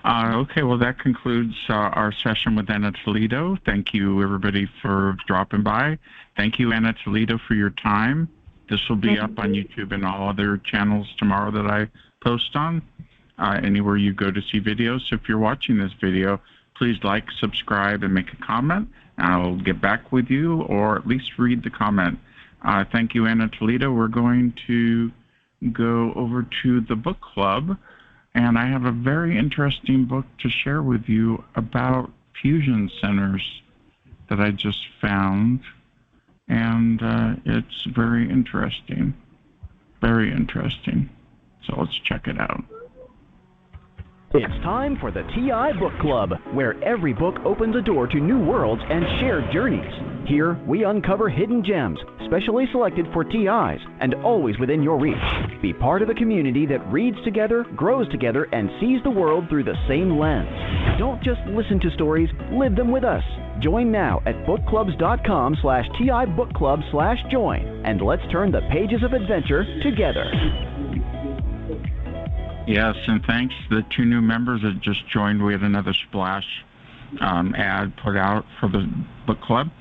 Okay, well, that concludes our session with Anna Toledo. Thank you, everybody, for dropping by. Thank you, Anna Toledo, for your time. This will be up on YouTube and all other channels tomorrow that I post on, anywhere you go to see videos. So if you're watching this video, please like, subscribe, and make a comment. I'll get back with you, or at least read the comment. Thank you, Anna Toledo. We're going to go over to the book club. And I have a very interesting book to share with you about fusion centers that I just found. And it's very interesting. Very interesting. So let's check it out. It's time for the TI Book Club, where every book opens a door to new worlds and shared journeys. Here, we uncover hidden gems, specially selected for TIs, and always within your reach. Be part of a community that reads together, grows together, and sees the world through the same lens. Don't just listen to stories, live them with us. Join now at bookclubs.com/TI-bookclub/join, and let's turn the pages of adventure together. Yes, and thanks to the 2 new members that just joined. We had another splash ad put out for the book club.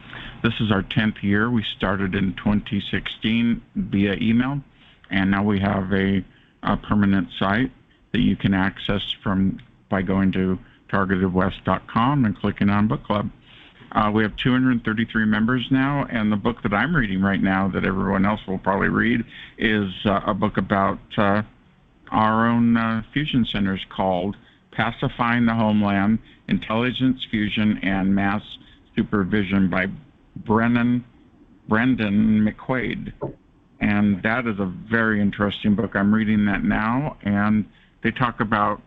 This is our 10th year. We started in 2016 via email, and now we have a permanent site that you can access by going to TargetedWest.com and clicking on book club. We have 233 members now, and the book that I'm reading right now that everyone else will probably read is a book about our own fusion centers called Pacifying the Homeland, Intelligence Fusion and Mass Supervision by Branden McQuade. And that is a very interesting book. I'm reading that now, and they talk about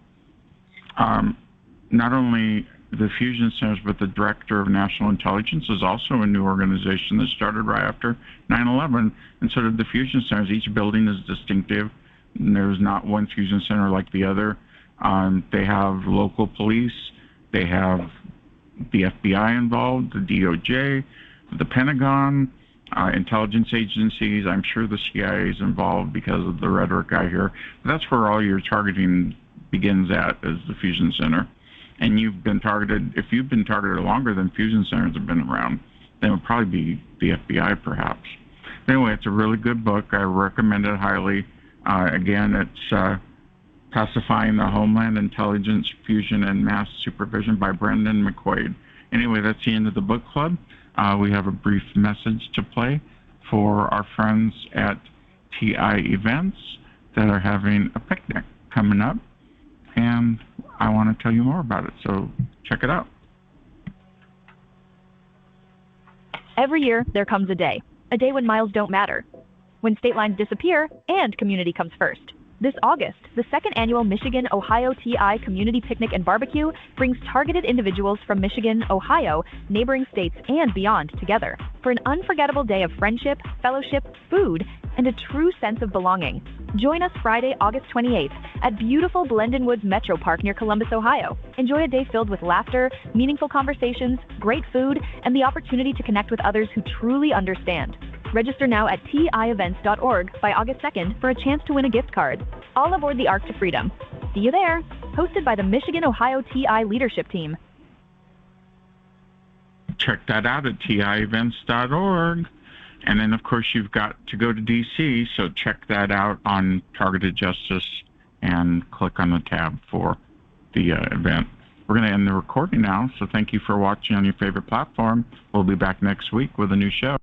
not only the fusion centers, but the Director of National Intelligence is also a new organization that started right after 9/11, and so did the fusion centers. Each building is distinctive, and there's not one fusion center like the other. They have local police, they have the FBI involved, the DOJ, the Pentagon, intelligence agencies. I'm sure the CIA is involved because of the rhetoric I hear. But that's where all your targeting begins at, is the fusion center. And you've been targeted, if you've been targeted longer than fusion centers have been around, then it would probably be the FBI perhaps. Anyway, it's a really good book. I recommend it highly. Again, it's Pacifying the Homeland, Intelligence, Fusion, and Mass Supervision by Branden McQuade. Anyway, that's the end of the book club. We have a brief message to play for our friends at TI Events that are having a picnic coming up, and I want to tell you more about it, so check it out. Every year, there comes a day when miles don't matter, when state lines disappear and community comes first. This August, the second annual Michigan-Ohio TI Community Picnic and Barbecue brings targeted individuals from Michigan, Ohio, neighboring states, and beyond together for an unforgettable day of friendship, fellowship, food, and a true sense of belonging. Join us Friday, August 28th at beautiful Blenden Woods Metro Park near Columbus, Ohio. Enjoy a day filled with laughter, meaningful conversations, great food, and the opportunity to connect with others who truly understand. Register now at tievents.org by August 2nd for a chance to win a gift card. All aboard the Arc to Freedom. See you there. Hosted by the Michigan-Ohio TI Leadership Team. Check that out at tievents.org. And then, of course, you've got to go to D.C., so check that out on Targeted Justice and click on the tab for the event. We're going to end the recording now, so thank you for watching on your favorite platform. We'll be back next week with a new show.